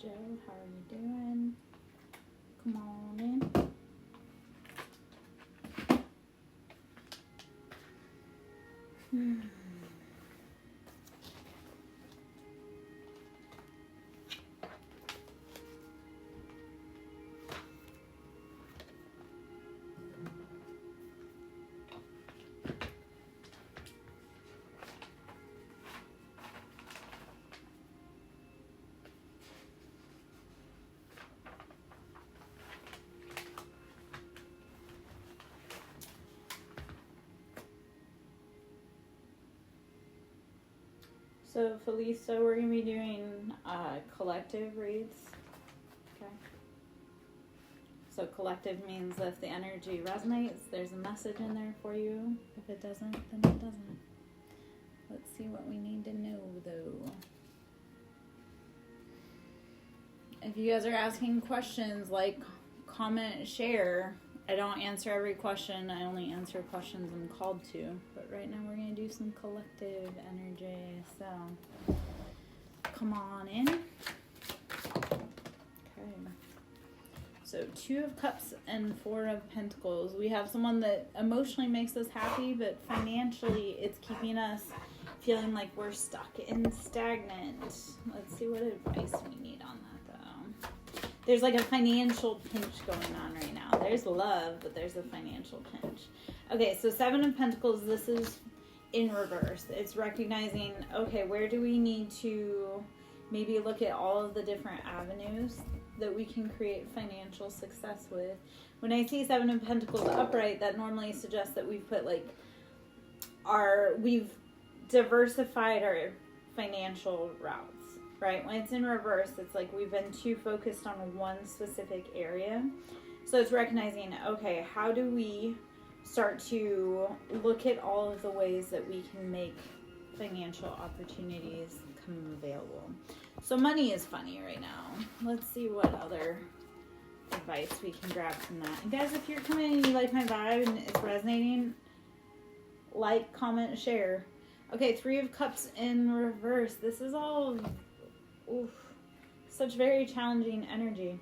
Joe, how are you doing? Come on in. So, Felisa, we're going to be doing collective reads. Okay. So, collective means if the energy resonates, there's a message in there for you. If it doesn't, then it doesn't. Let's see what we need to know, though. If you guys are asking questions, like, comment, share. I don't answer every question. I only answer questions I'm called to. But right now we're going to do some collective energy. So, come on in. Okay. So, 2 of Cups and 4 of Pentacles. We have someone that emotionally makes us happy, but financially it's keeping us feeling like we're stuck and stagnant. Let's see what advice we need on that, though. There's like a financial pinch going on right now. There's love, but there's a financial pinch. Okay, so 7 of Pentacles, this is in reverse. It's recognizing, okay, where do we need to maybe look at all of the different avenues that we can create financial success with. When I see 7 of Pentacles upright, that normally suggests that we've put like we've diversified our financial routes. Right? When it's in reverse, it's like we've been too focused on one specific area. So it's recognizing, okay, how do we start to look at all of the ways that we can make financial opportunities come available. So money is funny right now. Let's see what other advice we can grab from that. And guys, if you're coming and you like my vibe and it's resonating, like, comment, share. Okay, 3 of Cups in reverse. This is all... Oof, such very challenging energy,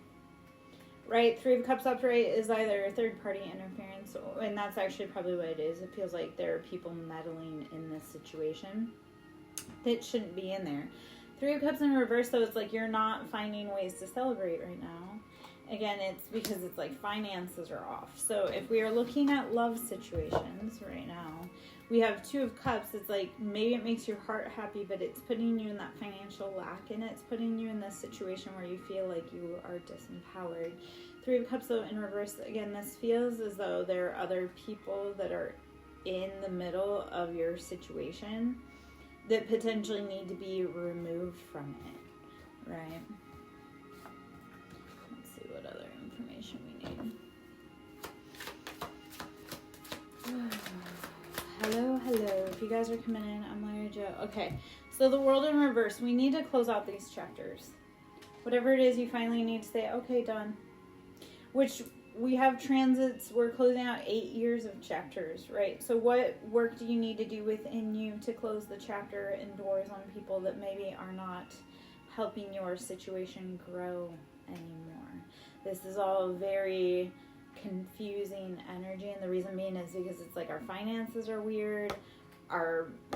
right? 3 of Cups upright is either third-party interference, and that's actually probably what it is. It feels like there are people meddling in this situation that shouldn't be in there. 3 of Cups in reverse, though, it's like you're not finding ways to celebrate right now. Again, it's because it's like finances are off. So if we are looking at love situations right now, we have 2 of Cups. It's like maybe it makes your heart happy, but it's putting you in that financial lack, and it's putting you in this situation where you feel like you are disempowered. 3 of Cups, though, in reverse, again, this feels as though there are other people that are in the middle of your situation that potentially need to be removed from it, right? Let's see what other information we need. Hello. If you guys are coming in, I'm Larry Joe. Okay, so the world in reverse. We need to close out these chapters. Whatever it is, you finally need to say, okay, done. Which we have transits. We're closing out 8 years of chapters, right? So what work do you need to do within you to close the chapter and doors on people that maybe are not helping your situation grow anymore? This is all very confusing energy, and the reason being is because it's like our finances are weird,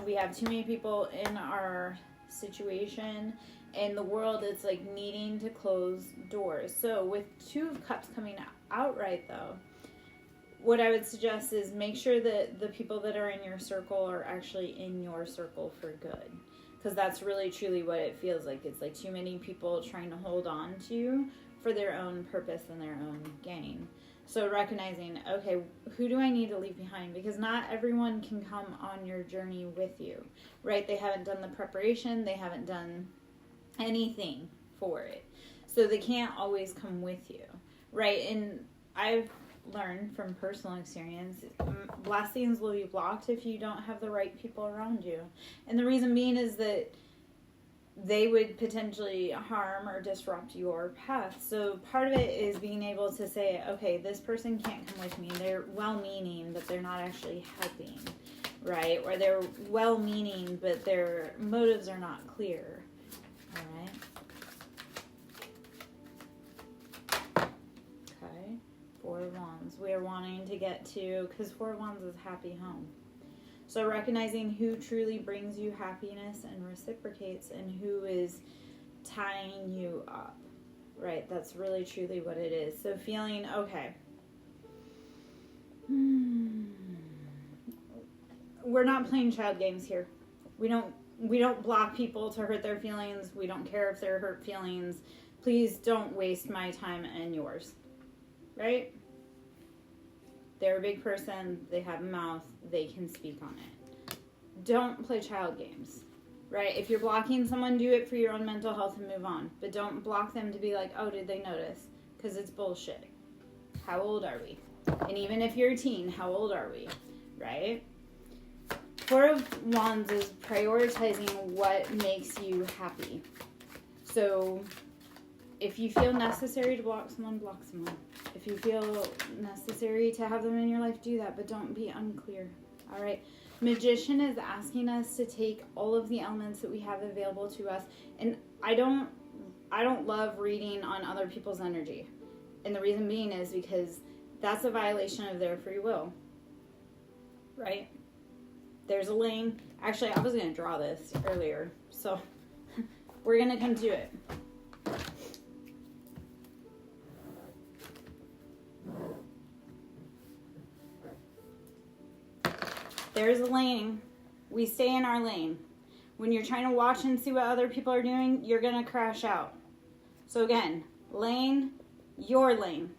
we have too many people in our situation, and the world is like needing to close doors. So with 2 of Cups coming outright, though, what I would suggest is make sure that the people that are in your circle are actually in your circle for good, because that's really truly what it feels like. It's like too many people trying to hold on to you for their own purpose and their own gain. So recognizing, okay, who do I need to leave behind? Because not everyone can come on your journey with you, right? They haven't done the preparation. They haven't done anything for it. So they can't always come with you, right? And I've learned from personal experience, blessings will be blocked if you don't have the right people around you. And the reason being is that they would potentially harm or disrupt your path. So part of it is being able to say, okay, this person can't come with me. They're well-meaning, but they're not actually helping, right? Or they're well-meaning, but their motives are not clear, all right? Four of Wands. We are wanting to get to, because Four of Wands is happy home. So recognizing who truly brings you happiness and reciprocates, and who is tying you up, right? That's really truly what it is. So feeling, okay, we're not playing child games here. We don't block people to hurt their feelings. We don't care if they're hurt feelings. Please don't waste my time and yours, right? They're a big person. They have a mouth. They can speak on it. Don't play child games, right? If you're blocking someone, do it for your own mental health and move on. But don't block them to be like, oh, did they notice? Because it's bullshit. How old are we? And even if you're a teen, how old are we, right? Four of Wands is prioritizing what makes you happy. So if you feel necessary to block someone, block someone. If you feel necessary to have them in your life, do that, but don't be unclear. All right. Magician is asking us to take all of the elements that we have available to us. And I don't love reading on other people's energy. And the reason being is because that's a violation of their free will. Right? There's a lane. Actually, I was going to draw this earlier. So we're going to come to it. There's a lane. We stay in our lane. When you're trying to watch and see what other people are doing, you're going to crash out. So again, lane, your lane.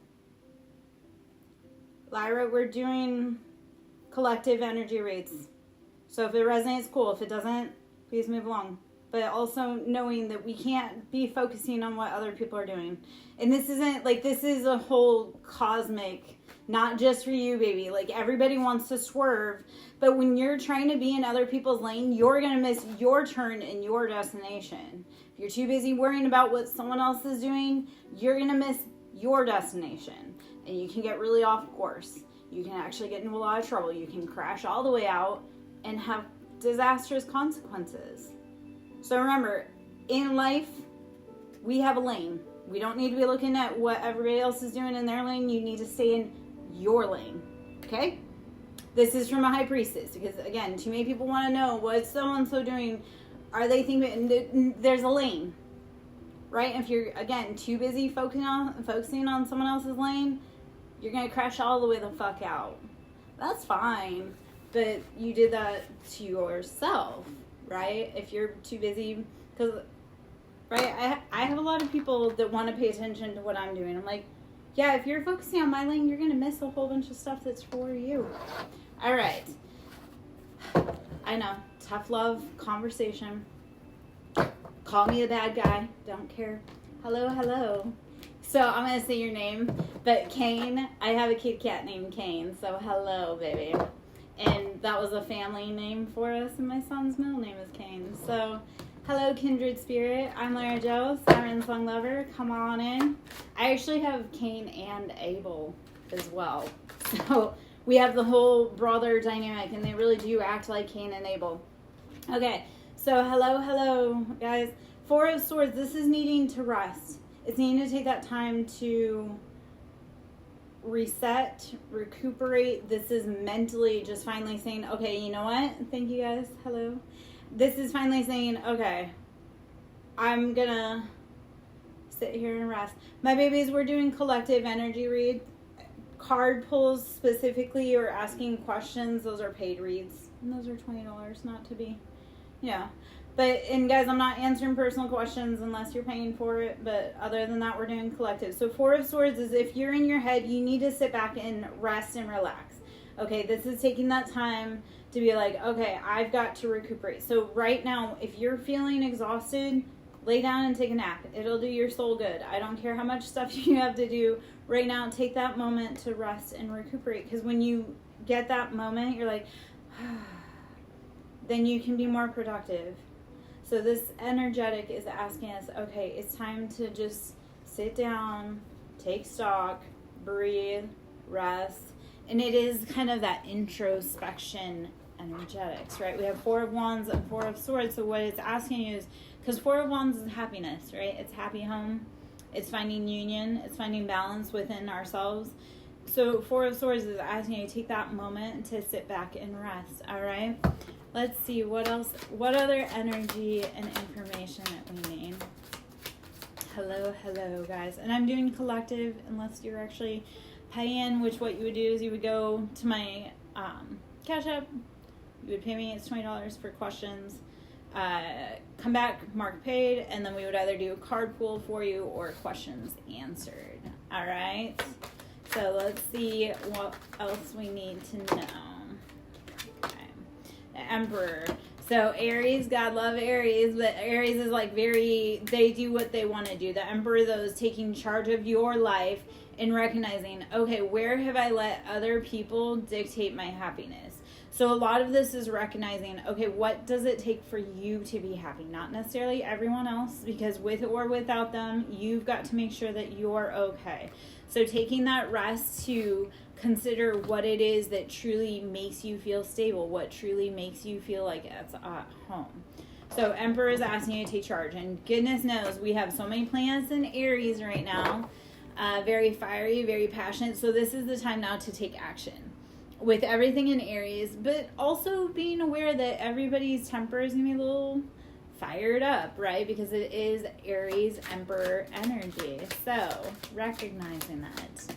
Lyra, we're doing collective energy reads. So if it resonates, cool. If it doesn't, please move along. But also knowing that we can't be focusing on what other people are doing. And this isn't, like, this is a whole cosmic, not just for you, baby. Like, everybody wants to swerve. But when you're trying to be in other people's lane, you're going to miss your turn and your destination. If you're too busy worrying about what someone else is doing, you're going to miss your destination. And you can get really off course. You can actually get into a lot of trouble. You can crash all the way out and have disastrous consequences. So remember, in life, we have a lane. We don't need to be looking at what everybody else is doing in their lane. You need to stay in your lane. Okay? This is from a high priestess, because again, too many people want to know what's so-and-so doing. Are they thinking there's a lane, right? If you're, again, too busy focusing on someone else's lane, you're going to crash all the way the fuck out. That's fine, but you did that to yourself, right? If you're too busy, because, right, I have a lot of people that want to pay attention to what I'm doing. I'm like, yeah, if you're focusing on my lane, you're going to miss a whole bunch of stuff that's for you. All right. I know, tough love conversation. Call me a bad guy. Don't care. Hello, hello. So I'm going to say your name, but Kane, I have a kitty cat named Kane, so hello, baby. And that was a family name for us, and my son's middle name is Kane. So hello, kindred spirit. I'm Lara Jo, Siren Song Lover. Come on in. I actually have Cain and Abel as well. So we have the whole brother dynamic, and they really do act like Cain and Abel. Okay, so hello, guys. Four of Swords, this is needing to rest. It's needing to take that time to reset, recuperate. This is mentally just finally saying, okay, you know what? Thank you, guys. Hello. This is finally saying, okay, I'm gonna sit here and rest. My babies, we're doing collective energy read. Card pulls specifically or asking questions, those are paid reads. And those are $20, not to be, yeah. But, and guys, I'm not answering personal questions unless you're paying for it. But other than that, we're doing collective. So Four of Swords is if you're in your head, you need to sit back and rest and relax. Okay, this is taking that time to be like, okay, I've got to recuperate. So right now, if you're feeling exhausted, lay down and take a nap. It'll do your soul good. I don't care how much stuff you have to do. Right now, take that moment to rest and recuperate. Because when you get that moment, you're like, then you can be more productive. So this energetic is asking us, okay, it's time to just sit down, take stock, breathe, rest. And it is kind of that introspection energetics, right? We have Four of Wands and Four of Swords. So what it's asking you is, because Four of Wands is happiness, right? It's happy home. It's finding union. It's finding balance within ourselves. So Four of Swords is asking you to take that moment to sit back and rest. All right. Let's see what else. What other energy and information that we need. Hello, guys. And I'm doing collective unless you're actually paying, which what you would do is you would go to my Cash App. You would pay me. It's $20 for questions. Come back, mark paid, and then we would either do a card pool for you or questions answered. All right. So let's see what else we need to know. Okay. The Emperor. So Aries, God love Aries, but Aries is like they do what they want to do. The Emperor, though, is taking charge of your life and recognizing, okay, where have I let other people dictate my happiness? So a lot of this is recognizing, okay, what does it take for you to be happy? Not necessarily everyone else, because with or without them, you've got to make sure that you're okay. So taking that rest to consider what it is that truly makes you feel stable, what truly makes you feel like it's at home. So Emperor is asking you to take charge. And goodness knows we have so many planets in Aries right now. Very fiery, very passionate. So this is the time now to take action with everything in Aries, but also being aware that everybody's temper is going to be a little fired up, right? Because it is Aries Emperor energy. So recognizing that.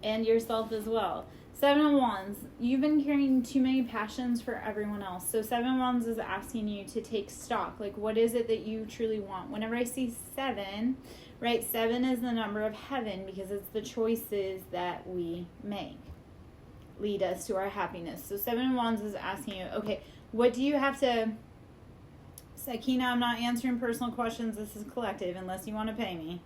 And yourself as well. Seven of Wands. You've been carrying too many passions for everyone else. So Seven of Wands is asking you to take stock. Like, what is it that you truly want? Whenever I see 7, right? 7 is the number of heaven because it's the choices that we make lead us to our happiness. So Seven of Wands is asking you, okay, what do you have to... Sakina, I'm not answering personal questions. This is collective unless you want to pay me.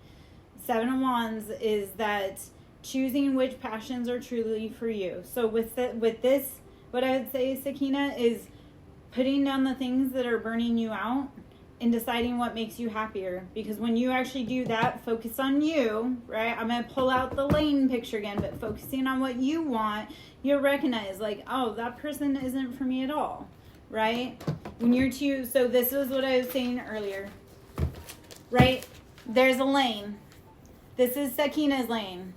Seven of Wands is that choosing which passions are truly for you. So with this, what I would say, Sakina, is putting down the things that are burning you out and deciding what makes you happier. Because when you actually do that, focus on you, right? I'm going to pull out the lane picture again, but focusing on what you want, you'll recognize, like, oh, that person isn't for me at all, right? When you're too, so this is what I was saying earlier, right? There's a lane. This is Sakina's lane.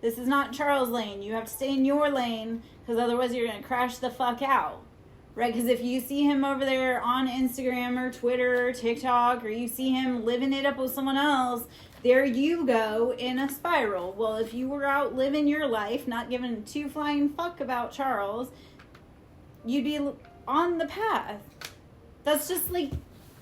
This is not Charles' lane. You have to stay in your lane because otherwise you're going to crash the fuck out, right? Because if you see him over there on Instagram or Twitter or TikTok, or you see him living it up with someone else, there you go in a spiral. Well, if you were out living your life, not giving two flying fuck about Charles, you'd be on the path. That's just like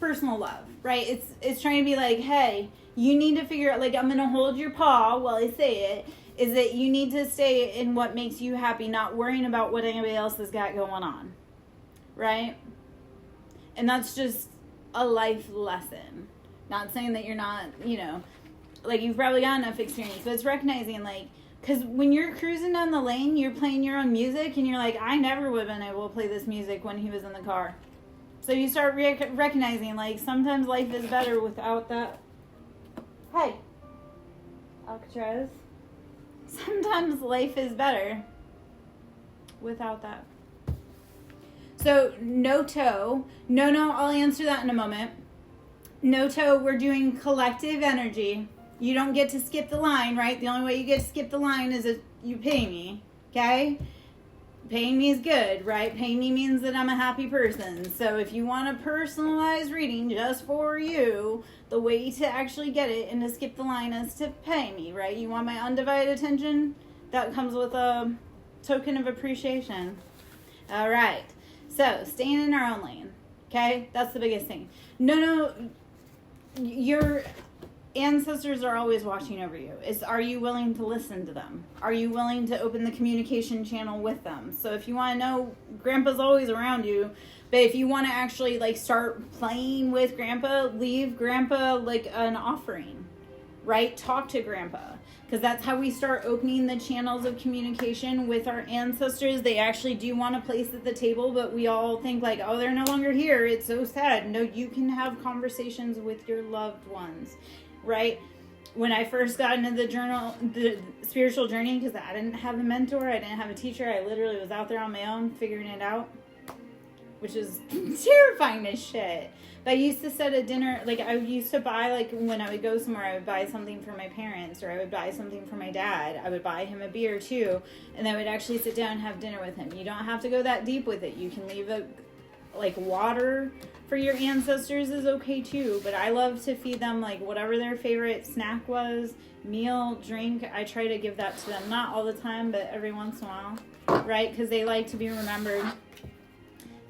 personal love, right? It's trying to be like, hey, you need to figure out, like, I'm going to hold your paw while I say it, is that you need to stay in what makes you happy, not worrying about what anybody else has got going on, right? And that's just a life lesson. Not saying that you're not, like, you've probably got enough experience, but it's recognizing, like, because when you're cruising down the lane, you're playing your own music, and you're like, I never would have been able to play this music when he was in the car. So you start recognizing, like, sometimes life is better without that. Hey, Alcatraz. Sometimes life is better without that. So, no, I'll answer that in a moment. No, we're doing collective energy. You don't get to skip the line, right? The only way you get to skip the line is if you pay me, okay? Paying me is good, right? Paying me means that I'm a happy person. So if you want a personalized reading just for you, the way to actually get it and to skip the line is to pay me, right? You want my undivided attention? That comes with a token of appreciation. All right. So staying in our own lane, okay? That's the biggest thing. No, your ancestors are always watching over you. Are you willing to listen to them? Are you willing to open the communication channel with them? So if you want to know, Grandpa's always around you, but if you want to actually, like, start playing with Grandpa, leave Grandpa, like, an offering, right? Talk to Grandpa, because that's how we start opening the channels of communication with our ancestors. They actually do want a place at the table, but we all think, like, oh, they're no longer here. It's so sad. No, you can have conversations with your loved ones, right? When I first got into the spiritual journey, because I didn't have a mentor, I didn't have a teacher, I literally was out there on my own figuring it out. which is terrifying as shit. But I used to set a dinner, like I used to buy, like when I would go somewhere, I would buy something for my parents, or I would buy something for my dad. I would buy him a beer too, and I would actually sit down and have dinner with him. You don't have to go that deep with it. You can leave like water for your ancestors is okay too, but I love to feed them like whatever their favorite snack was, meal, drink. I try to give that to them, not all the time, but every once in a while, right? Because they like to be remembered.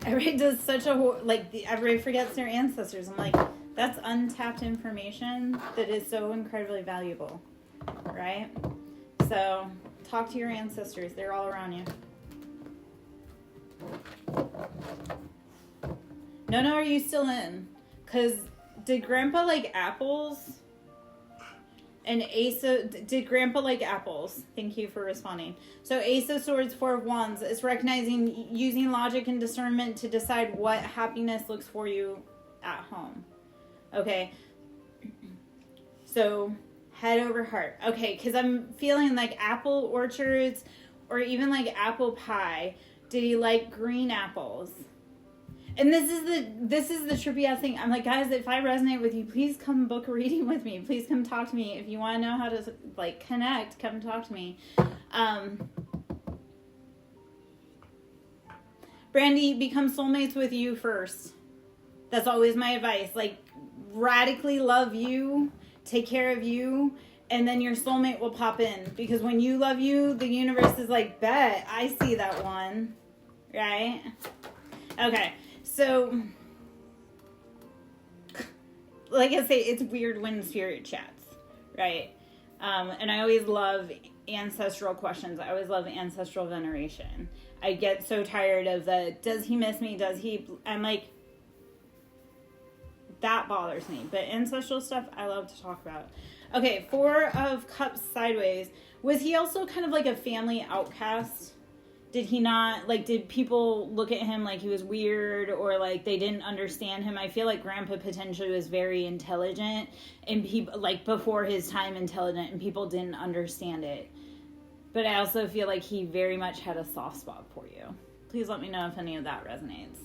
Everybody does such a, everybody forgets their ancestors. I'm like, that's untapped information that is so incredibly valuable, right? So talk to your ancestors. They're all around you. No, are you still in? Because did Grandpa like apples? And did Grandpa like apples? Thank you for responding. So Ace of Swords, Four of Wands is recognizing using logic and discernment to decide what happiness looks for you at home. Okay. So head over heart. Okay, because I'm feeling like apple orchards or even like apple pie. Did he like green apples? And this is the trippy ass thing. I'm like, guys, if I resonate with you, please come book a reading with me. Please come talk to me. If you want to know how to like connect, come talk to me. Brandy, become soulmates with you first. That's always my advice. Like, radically love you, take care of you, and then your soulmate will pop in. Because when you love you, the universe is like, bet, I see that one. Right? Okay. So, like I say, it's weird when spirit chats, right? And I always love ancestral questions. I always love ancestral veneration. I get so tired of does he miss me? I'm like, that bothers me. But ancestral stuff, I love to talk about. Okay, Four of Cups sideways. Was he also kind of like a family outcast? Did he not, did people look at him like he was weird or like they didn't understand him? I feel like Grandpa potentially was very intelligent and people, before his time intelligent, and people didn't understand it. But I also feel like he very much had a soft spot for you. Please let me know if any of that resonates.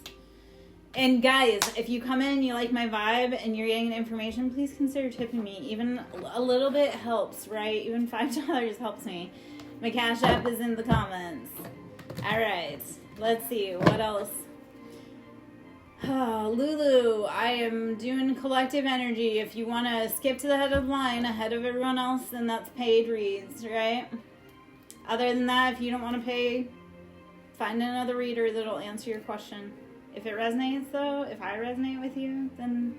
And guys, if you come in and you like my vibe and you're getting information, please consider tipping me. Even a little bit helps, right? Even $5 helps me. My Cash App is in the comments. All right, let's see, what else? Oh, Lulu, I am doing collective energy. If you want to skip to the head of the line ahead of everyone else, then that's paid reads, right? Other than that, if you don't want to pay, find another reader that'll answer your question. If it resonates, though, if I resonate with you, then,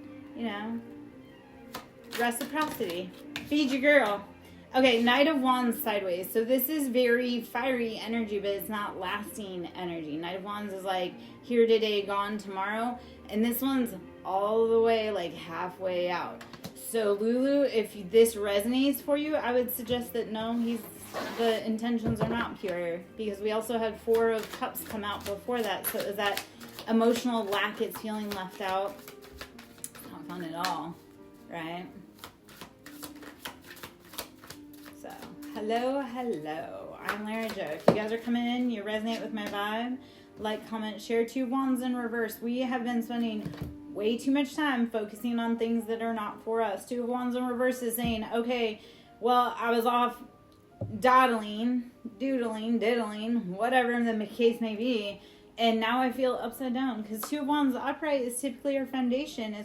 reciprocity. Feed your girl. Okay, Knight of Wands sideways. So this is very fiery energy, but it's not lasting energy. Knight of Wands is like here today, gone tomorrow. And this one's all the way halfway out. So Lulu, if this resonates for you, I would suggest that no, the intentions are not pure. Because we also had Four of Cups come out before that. So is that emotional lack, it's feeling left out. Not fun at all, right? Hello. I'm Lara Jo. If you guys are coming in, you resonate with my vibe, like, comment, share. Two of Wands in reverse. We have been spending way too much time focusing on things that are not for us. Two of Wands in reverse is saying, okay, well, I was off doodling, whatever the case may be, and now I feel upside down. Because Two of Wands upright is typically our foundation.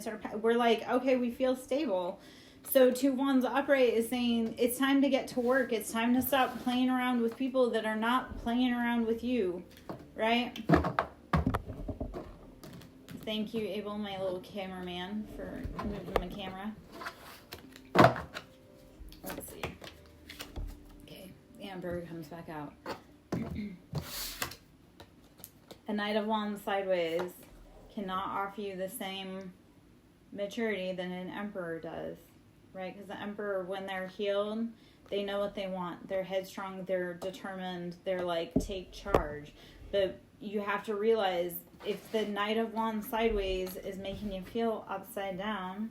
We're like, okay, we feel stable. So Two of Wands upright is saying it's time to get to work. It's time to stop playing around with people that are not playing around with you, right? Thank you, Abel, my little cameraman, for moving my camera. Let's see. Okay, the Emperor comes back out. A Knight of Wands sideways cannot offer you the same maturity than an Emperor does. Right, because the Emperor, when they're healed, they know what they want. They're headstrong, they're determined, they're take charge. But you have to realize, if the Knight of Wands sideways is making you feel upside down,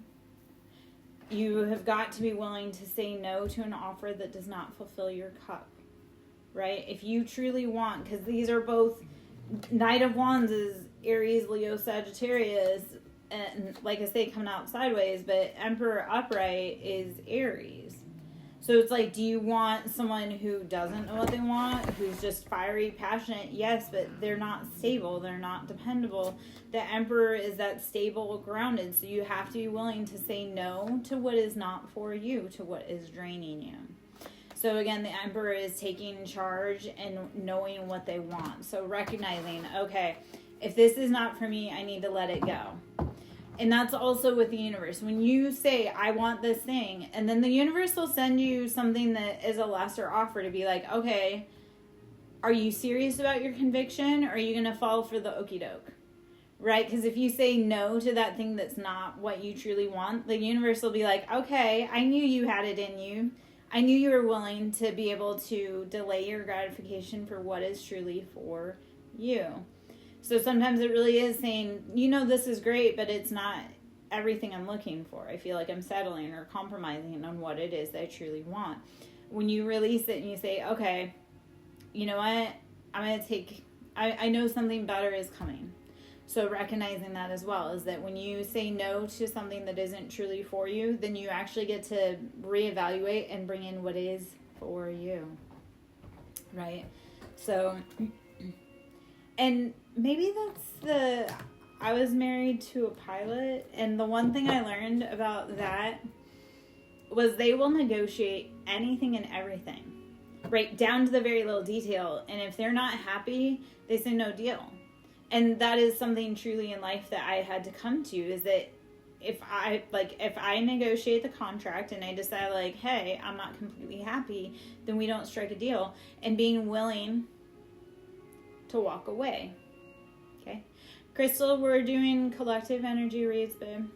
you have got to be willing to say no to an offer that does not fulfill your cup. Right? If you truly want, because these are both, Knight of Wands Aries, Leo, Sagittarius, and like I say, coming out sideways, but Emperor upright is Aries. So it's like, do you want someone who doesn't know what they want, who's just fiery, passionate? Yes, but they're not stable. They're not dependable. The Emperor is that stable, grounded. So you have to be willing to say no to what is not for you, to what is draining you. So again, the Emperor is taking charge and knowing what they want. So recognizing, okay, if this is not for me, I need to let it go. And that's also with the universe. When you say, I want this thing, and then the universe will send you something that is a lesser offer to be like, okay, are you serious about your conviction, or are you going to fall for the okie doke? Right? Because if you say no to that thing that's not what you truly want, the universe will be like, okay, I knew you had it in you. I knew you were willing to be able to delay your gratification for what is truly for you. So sometimes it really is saying, this is great, but it's not everything I'm looking for. I feel like I'm settling or compromising on what it is that I truly want. When you release it and you say, okay, you know what? I'm going to I know something better is coming. So recognizing that as well is that when you say no to something that isn't truly for you, then you actually get to reevaluate and bring in what is for you. Right? So, and maybe I was married to a pilot, and the one thing I learned about that was they will negotiate anything and everything, right down to the very little detail. And if they're not happy, they say no deal. And that is something truly in life that I had to come to, is that if I negotiate the contract and I decide like, hey, I'm not completely happy, then we don't strike a deal, and being willing to walk away. Okay. Crystal, we're doing collective energy reads, babe.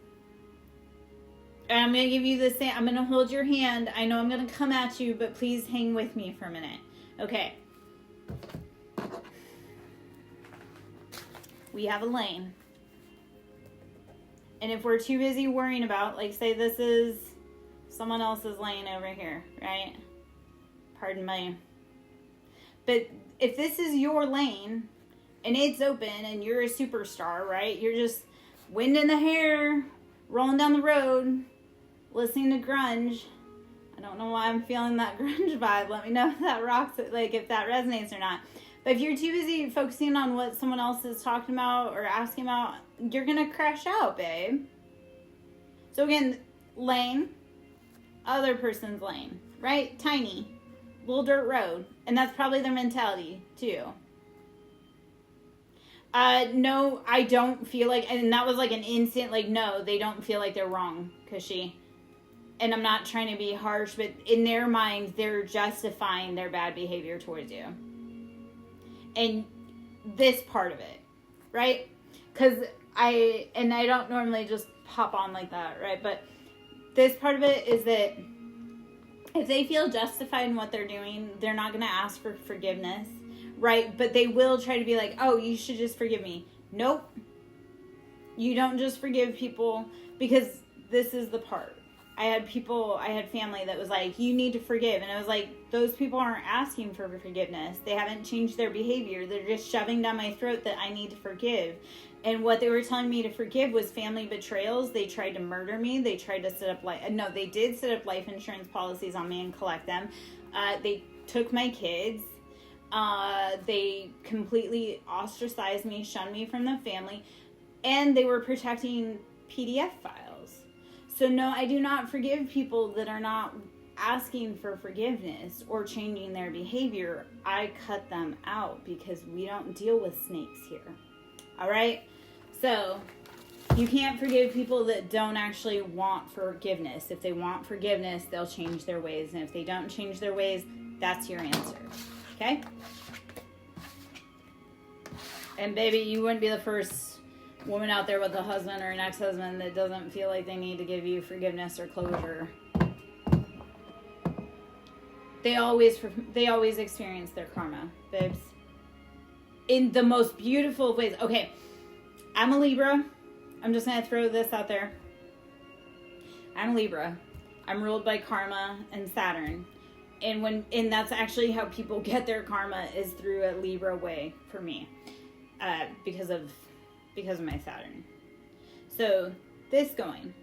And I'm going to give you the same. I'm going to hold your hand. I know I'm going to come at you, but please hang with me for a minute. Okay. We have a lane. And if we're too busy worrying about, like, say this is someone else's lane over here, right? Pardon me. But if this is your lane and it's open and you're a superstar, right? You're just wind in the hair, rolling down the road, listening to grunge. I don't know why I'm feeling that grunge vibe. Let me know if that rocks, like if that resonates or not. But if you're too busy focusing on what someone else is talking about or asking about, you're going to crash out, babe. So again, lane, other person's lane, right? Tiny, little dirt road. And that's probably their mentality too. No, I don't feel like, and that was like an instant, like, no, they don't feel like they're wrong, and I'm not trying to be harsh, but in their mind, they're justifying their bad behavior towards you. And this part of it, right? Because I don't normally just pop on like that, right? But this part of it is that if they feel justified in what they're doing, they're not going to ask for forgiveness, right? But they will try to be like, oh, you should just forgive me. Nope. You don't just forgive people, because this is the part. I had family that was like, you need to forgive. And I was like, those people aren't asking for forgiveness. They haven't changed their behavior. They're just shoving down my throat that I need to forgive. And what they were telling me to forgive was family betrayals. They tried to murder me. They tried to they did set up life insurance policies on me and collect them. They took my kids. They completely ostracized me, shunned me from the family. And they were protecting PDF files. So no, I do not forgive people that are not asking for forgiveness or changing their behavior. I cut them out because we don't deal with snakes here. All right? So you can't forgive people that don't actually want forgiveness. If they want forgiveness, they'll change their ways. And if they don't change their ways, that's your answer. Okay? And baby, you wouldn't be the first woman out there with a husband or an ex-husband that doesn't feel like they need to give you forgiveness or closure. They always experience their karma, babes. In the most beautiful ways. Okay, I'm a Libra. I'm just going to throw this out there. I'm a Libra. I'm ruled by karma and Saturn. And that's actually how people get their karma, is through a Libra way for me. Because of because of my Saturn. So this going.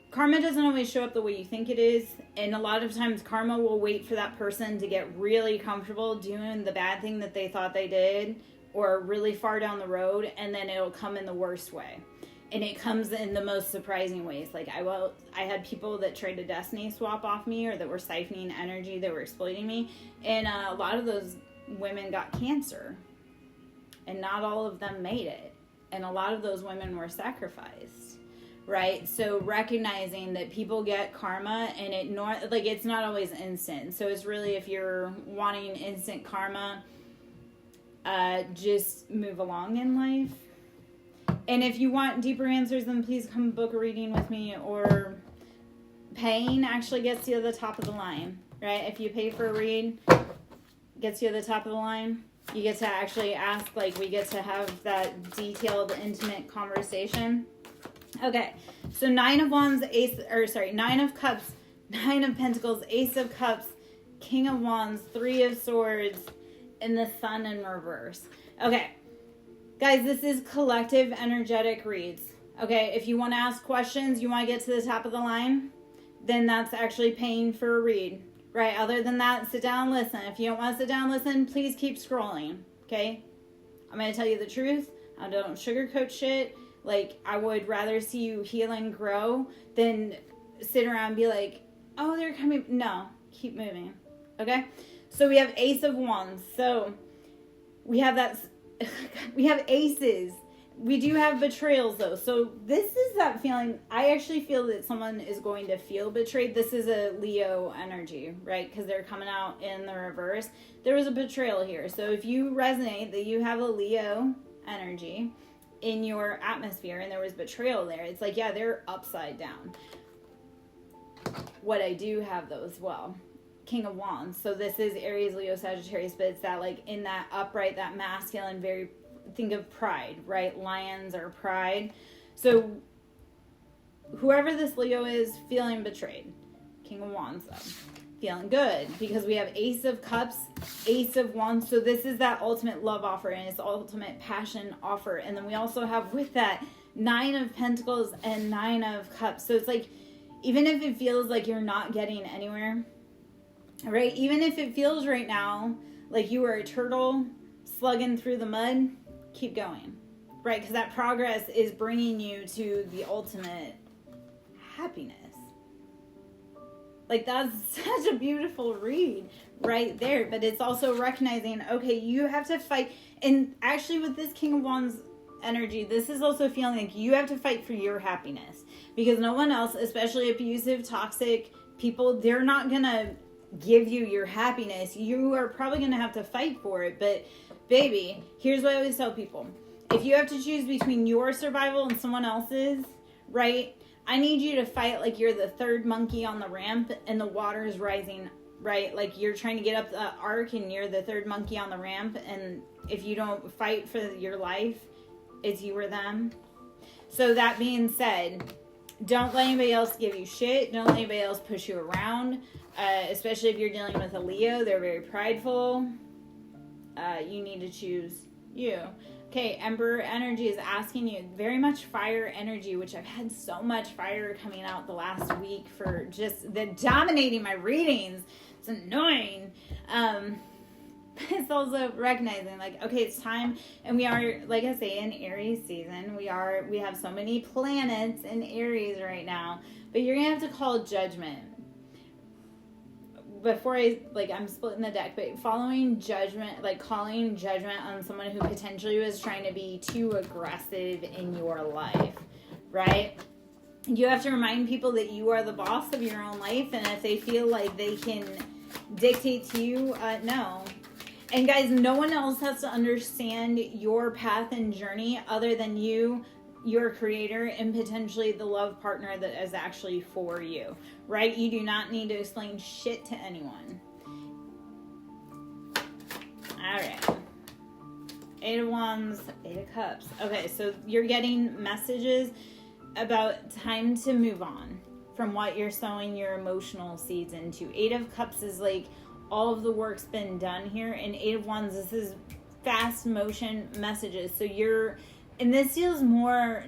Karma doesn't always show up the way you think it is. And a lot of times karma will wait for that person to get really comfortable doing the bad thing that they thought they did or really far down the road. And then it'll come in the worst way. And it comes in the most surprising ways. Like I had people that tried to destiny swap off me or that were siphoning energy, that were exploiting me. And a lot of those women got cancer. And not all of them made it. And a lot of those women were sacrificed. Right? So recognizing that people get karma and it's not always instant. So it's really, if you're wanting instant karma, just move along in life. And if you want deeper answers, then please come book a reading with me, or paying actually gets you to the top of the line, right? If you pay for a read, gets you to the top of the line. You get to actually ask, like, we get to have that detailed, intimate conversation. Okay, so 9 of Wands, 9 of Cups, 9 of Pentacles, Ace of Cups, King of Wands, 3 of Swords, and the Sun in reverse. Okay, guys, this is collective energetic reads. Okay, if you want to ask questions, you want to get to the top of the line, then that's actually paying for a read, right? Other than that, sit down and listen. If you don't want to sit down and listen, please keep scrolling, okay? I'm going to tell you the truth. I don't sugarcoat shit. Like, I would rather see you heal and grow than sit around and be like, oh, they're coming. No, keep moving. Okay? So we have Ace of Wands. So we have we have aces. We do have betrayals, though. So this is that feeling. I actually feel that someone is going to feel betrayed. This is a Leo energy, right? Because they're coming out in the reverse. There was a betrayal here. So if you resonate that you have a Leo energy in your atmosphere and there was betrayal there, it's like, yeah, they're upside down. What I do have though as well, King of Wands. So this is Aries, Leo, Sagittarius, but it's that, like, in that upright, that masculine, very, think of pride, right? Lions are pride. So whoever this Leo is, feeling betrayed. King of Wands though, feeling good, because we have Ace of Cups, Ace of Wands. So this is that ultimate love offer and it's ultimate passion offer. And then we also have with that 9 of Pentacles and 9 of Cups. So it's like, even if it feels like you're not getting anywhere, right? Even if it feels right now like you are a turtle slugging through the mud, keep going, right? Because that progress is bringing you to the ultimate happiness. Like, that's such a beautiful read right there. But it's also recognizing, okay, you have to fight. And actually with this King of Wands energy, this is also feeling like you have to fight for your happiness. Because no one else, especially abusive, toxic people, they're not going to give you your happiness. You are probably going to have to fight for it. But baby, here's what I always tell people. If you have to choose between your survival and someone else's, right? I need you to fight like you're the third monkey on the ramp and the water is rising, right? Like you're trying to get up the arc and you're the third monkey on the ramp. And if you don't fight for your life, it's you or them. So that being said, don't let anybody else give you shit. Don't let anybody else push you around. Especially if you're dealing with a Leo, they're very prideful. You need to choose you. Okay, Emperor energy is asking you very much fire energy, which I've had so much fire coming out the last week for just the dominating my readings. It's annoying. It's also recognizing, like, okay, it's time, and we are, like I say, in Aries season. We have so many planets in Aries right now, but you're gonna have to call judgment. Before I'm splitting the deck, but following judgment, like calling judgment on someone who potentially was trying to be too aggressive in your life, right? You have to remind people that you are the boss of your own life, and if they feel like they can dictate to you, no. And guys, no one else has to understand your path and journey other than you, your creator, and potentially the love partner that is actually for you, right? You do not need to explain shit to anyone. All right. 8 of Wands, 8 of Cups. Okay, so you're getting messages about time to move on from what you're sowing your emotional seeds into. 8 of Cups is like all of the work's been done here. And 8 of Wands, this is fast motion messages. So and this feels more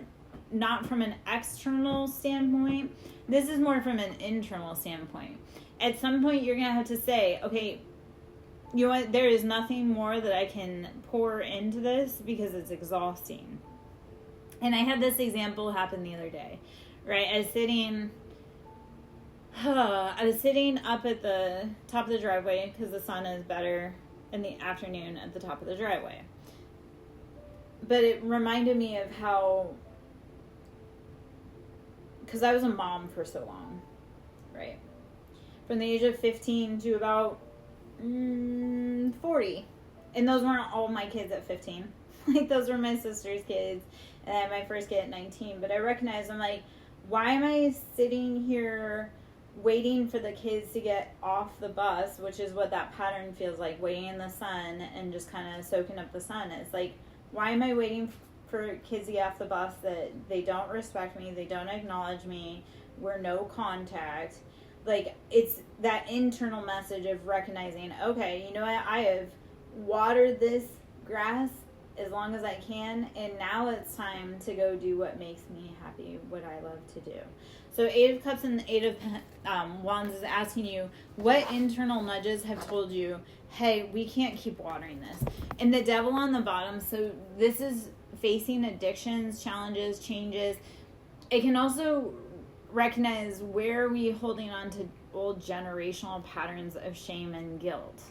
not from an external standpoint. This is more from an internal standpoint. At some point, you're going to have to say, okay, you know what? There is nothing more that I can pour into this because it's exhausting. And I had this example happen the other day, right? I was sitting up at the top of the driveway because the sun is better in the afternoon at the top of the driveway. But it reminded me of how, because I was a mom for so long, right? From the age of 15 to about 40. And those weren't all my kids at 15. Like, those were my sister's kids. And I had my first kid at 19. But I recognized, I'm like, why am I sitting here waiting for the kids to get off the bus, which is what that pattern feels like, waiting in the sun and just kind of soaking up the sun. It's like, why am I waiting for kids to get off the bus that they don't respect me, they don't acknowledge me, we're no contact? Like, it's that internal message of recognizing, okay, you know what, I have watered this grass as long as I can, and now it's time to go do what makes me happy, what I love to do. So 8 of Cups and 8 of Wands is asking you, what internal nudges have told you, hey, we can't keep watering this? And the Devil on the bottom, so this is facing addictions, challenges, changes. It can also recognize, where are we holding on to old generational patterns of shame and guilt?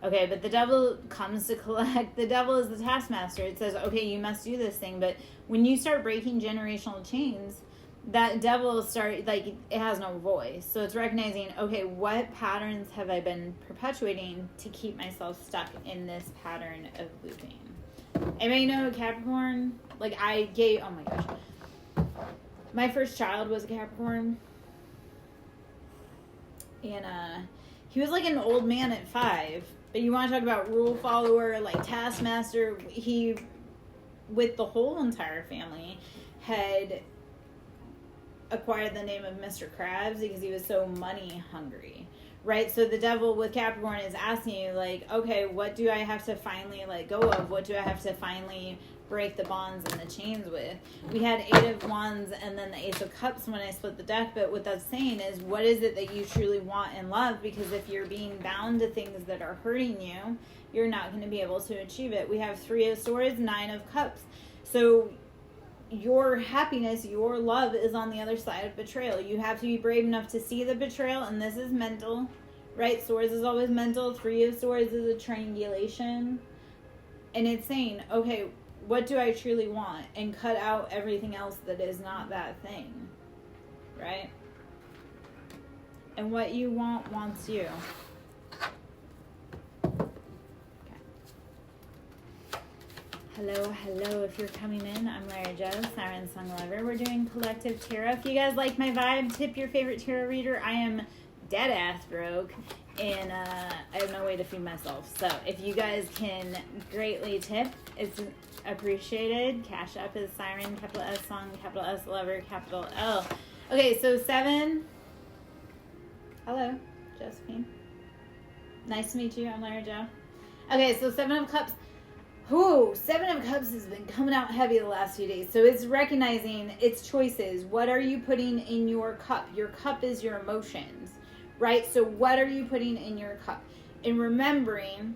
Okay, but the Devil comes to collect. The Devil is the taskmaster. It says, okay, you must do this thing. But when you start breaking generational chains, that Devil it has no voice. So it's recognizing, okay, what patterns have I been perpetuating to keep myself stuck in this pattern of looping? Anybody know Capricorn? Oh my gosh. My first child was a Capricorn. And he was like an old man at 5. But you want to talk about rule follower, like taskmaster. He, with the whole entire family, had acquired the name of Mr. Krabs because he was so money hungry, right? So the Devil with Capricorn is asking you, like, okay, what do I have to finally let go of? What do I have to finally break the bonds and the chains with? We had 8 of Wands and then the Ace of Cups when I split the deck, but what that's saying is, what is it that you truly want in love? Because if you're being bound to things that are hurting you, you're not going to be able to achieve it. We have 3 of Swords, 9 of Cups. So your happiness, your love is on the other side of betrayal. You have to be brave enough to see the betrayal, and this is mental, right? Swords is always mental. 3 of Swords is a triangulation. And it's saying, okay, what do I truly want? And cut out everything else that is not that thing, right? And what you want wants you. Hello, if you're coming in, I'm Lara Jo, Siren Song Lover. We're doing collective tarot. If you guys like my vibe, tip your favorite tarot reader. I am dead ass broke, and I have no way to feed myself. So if you guys can greatly tip, it's appreciated. Cash App is Siren, capital S Song, capital S Lover, capital L. Okay, so 7. Hello, Josephine. Nice to meet you. I'm Lara Jo. Okay, so 7 of Cups. Ooh, 7 of Cups has been coming out heavy the last few days. So it's recognizing its choices. What are you putting in your cup? Your cup is your emotions, right? So what are you putting in your cup? And remembering,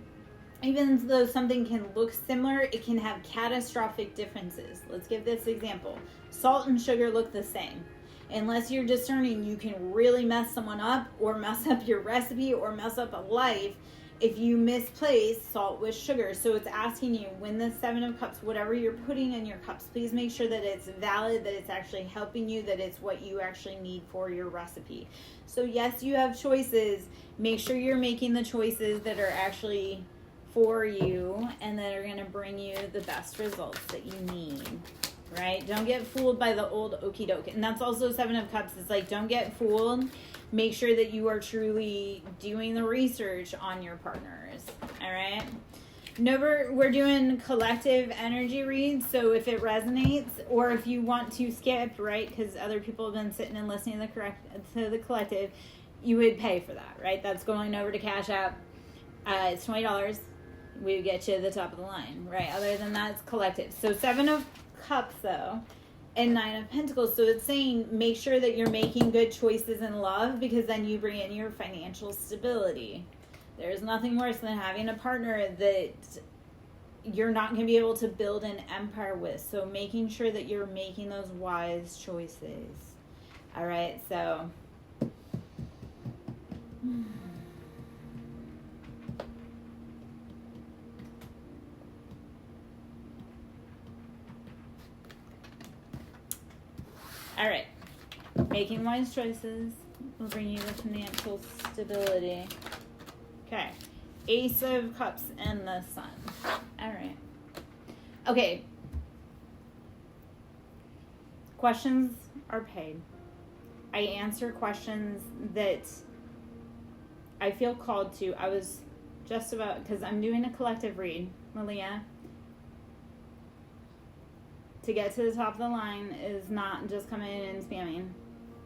even though something can look similar, it can have catastrophic differences. Let's give this example. Salt and sugar look the same. Unless you're discerning, you can really mess someone up, or mess up your recipe, or mess up a life if you misplace salt with sugar. So it's asking you, when the 7 of Cups, whatever you're putting in your cups, please make sure that it's valid, that it's actually helping you, that it's what you actually need for your recipe. So yes, you have choices. Make sure you're making the choices that are actually for you and that are going to bring you the best results that you need, right? Don't get fooled by the old okie doke. And that's also 7 of Cups. It's like, don't get fooled. Make sure that you are truly doing the research on your partners. All right. We're doing collective energy reads. So if it resonates, or if you want to skip, right, because other people have been sitting and listening to the collective, you would pay for that, right? That's going over to Cash App. It's $20. we get you to the top of the line, right? Other than that, it's collective. So 7 of Cups, though, and 9 of Pentacles. So it's saying make sure that you're making good choices in love, because then you bring in your financial stability. There's nothing worse than having a partner that you're not going to be able to build an empire with. So making sure that you're making those wise choices. All right, so... All right, making wise choices will bring you the financial stability. Okay, Ace of Cups and the Sun. All right. Okay. Questions are paid. I answer questions that I feel called to. I was just about, because I'm doing a collective read, Malia. To get to the top of the line is not just coming in and spamming.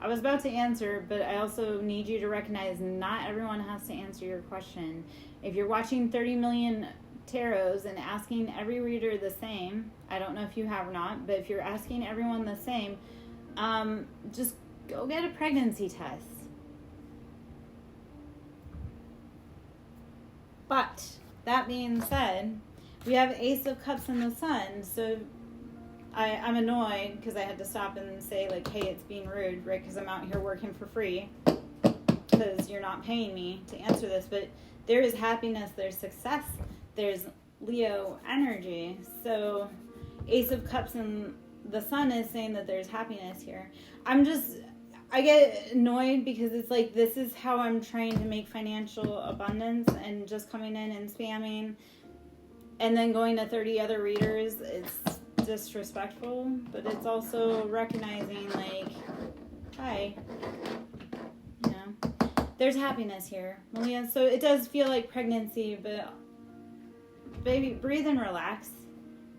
I was about to answer, but I also need you to recognize not everyone has to answer your question. If you're watching 30 million tarots and asking every reader the same, I don't know if you have or not, but if you're asking everyone the same, just go get a pregnancy test. But that being said, we have Ace of Cups and the Sun, so I'm annoyed because I had to stop and say, like, hey, it's being rude, right? Because I'm out here working for free because you're not paying me to answer this. But there is happiness, there's success, there's Leo energy. So Ace of Cups and the Sun is saying that there's happiness here. I get annoyed because it's like, this is how I'm trying to make financial abundance, and just coming in and spamming and then going to 30 other readers, it's disrespectful, but it's also recognizing, like, hi, you know, there's happiness here, Malia. So it does feel like pregnancy, but baby, breathe and relax,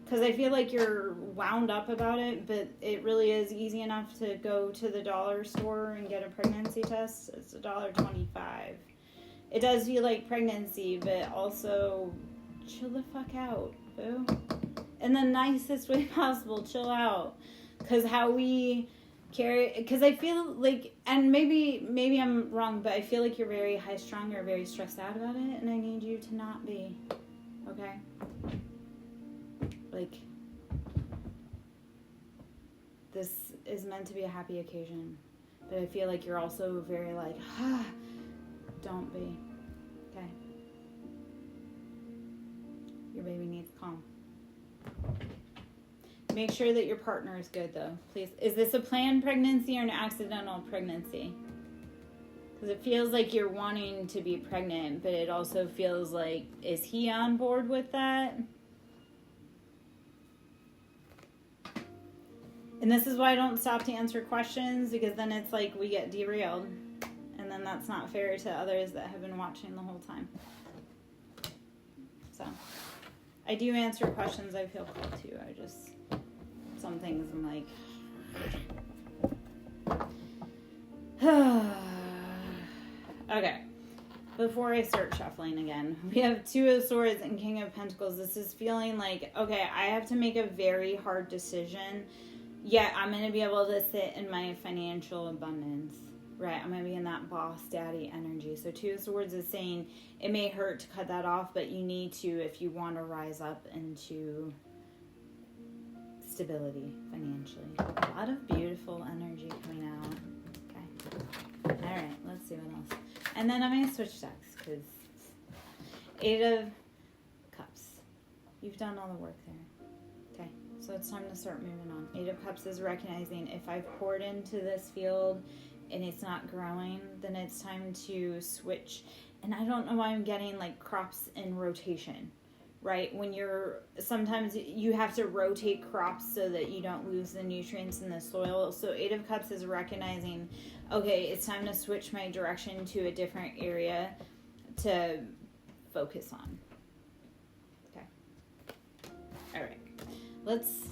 because I feel like you're wound up about it, but it really is easy enough to go to the dollar store and get a pregnancy test. It's $1.25. It does feel like pregnancy, but also chill the fuck out, boo. In the nicest way possible, chill out. Because how we carry, because I feel like, and maybe I'm wrong, but I feel like you're very high strung or very stressed out about it, and I need you to not be, okay? Like, this is meant to be a happy occasion, but I feel like you're also very like, don't be, okay? Your baby needs calm. Make sure that your partner is good, though, please. Is this a planned pregnancy or an accidental pregnancy? Because it feels like you're wanting to be pregnant, but it also feels like, is he on board with that? And this is why I don't stop to answer questions, because then it's like we get derailed. And then that's not fair to others that have been watching the whole time. So I do answer questions I feel called to. I just, some things I'm like, okay. Before I start shuffling again, we have Two of Swords and King of Pentacles. This is feeling like, okay, I have to make a very hard decision, yet I'm going to be able to sit in my financial abundance. Right, I'm going to be in that boss daddy energy. So Two of Swords is saying it may hurt to cut that off, but you need to if you want to rise up into stability financially. A lot of beautiful energy coming out. Okay. All right, let's see what else. And then I'm going to switch decks because Eight of Cups. You've done all the work there. Okay, so it's time to start moving on. Eight of Cups is recognizing if I've poured into this field and it's not growing, then it's time to switch. And I don't know why I'm getting like crops in rotation, right? When sometimes you have to rotate crops so that you don't lose the nutrients in the soil. So Eight of Cups is recognizing, okay, it's time to switch my direction to a different area to focus on. Okay. All right. Let's...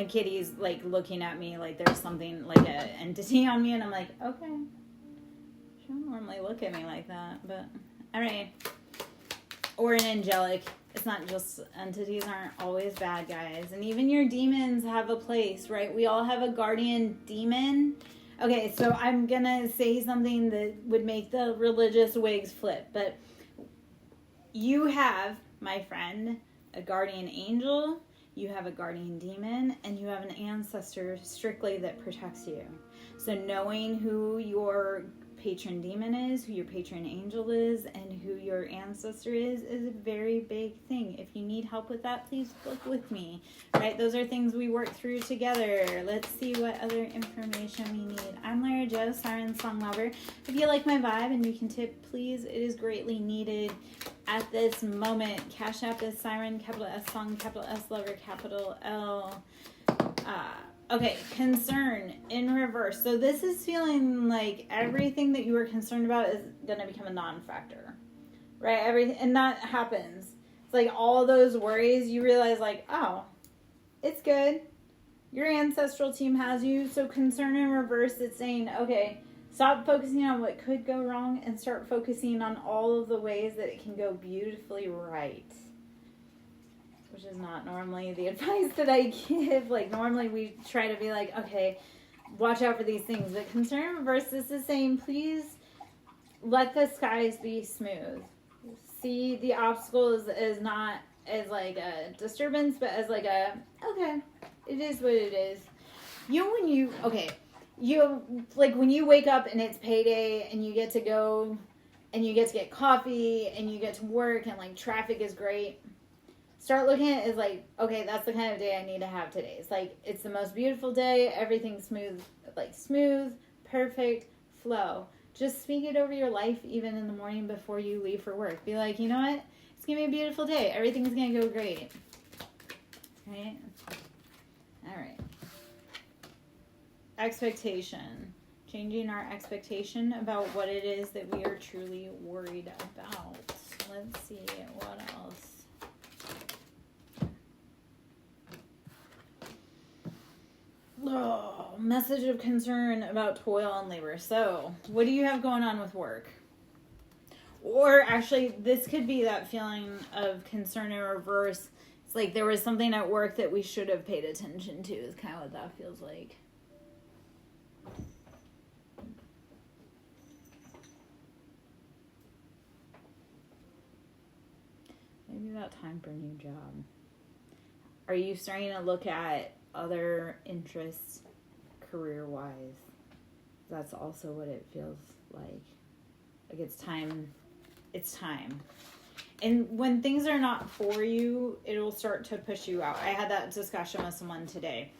my kitty's like looking at me like there's something like an entity on me, and I'm like, okay, she don't normally look at me like that, but all right. Or an angelic. It's not just, entities aren't always bad, guys. And even your demons have a place, right? We all have a guardian demon. Okay, so I'm going to say something that would make the religious wigs flip. But you have, my friend, a guardian angel. You have a guardian demon. And you have an ancestor strictly that protects you. So knowing who your patron demon is, who your patron angel is, and who your ancestor is a very big thing. If you need help with that, please book with me, right? Those are things we work through together. Let's see what other information we need. I'm Lara Jo, Siren Song Lover. If you like my vibe and you can tip, please, it is greatly needed at this moment. Cash App is Siren, capital S Song, capital S Lover, capital L. Okay, concern in reverse. So this is feeling like everything that you were concerned about is going to become a non-factor, right? Everything, and that happens. It's like all those worries, you realize like, oh, it's good. Your ancestral team has you. So concern in reverse, it's saying, okay, stop focusing on what could go wrong and start focusing on all of the ways that it can go beautifully right. Which is not normally the advice that I give. Like, normally we try to be like, okay, watch out for these things. But concern in reverse, this is saying, please let the skies be smooth. See the obstacles as not as like a disturbance, but as like a, okay, it is what it is. You know, when you, okay, you, like when you wake up and it's payday and you get to go and you get to get coffee and you get to work and like traffic is great. Start looking at it as like, okay, that's the kind of day I need to have today. It's like, it's the most beautiful day. Everything's smooth, like smooth, perfect flow. Just speak it over your life even in the morning before you leave for work. Be like, you know what? It's going to be a beautiful day. Everything's going to go great. Right? All right. Expectation. Changing our expectation about what it is that we are truly worried about. Let's see what else. Oh, message of concern about toil and labor. So, what do you have going on with work? Or actually, this could be that feeling of concern in reverse. It's like there was something at work that we should have paid attention to, is kind of what that feels like. Maybe about time for a new job. Are you starting to look at other interests career-wise? That's also what it feels like. Like it's time. And when things are not for you, it'll start to push you out. I had that discussion with someone today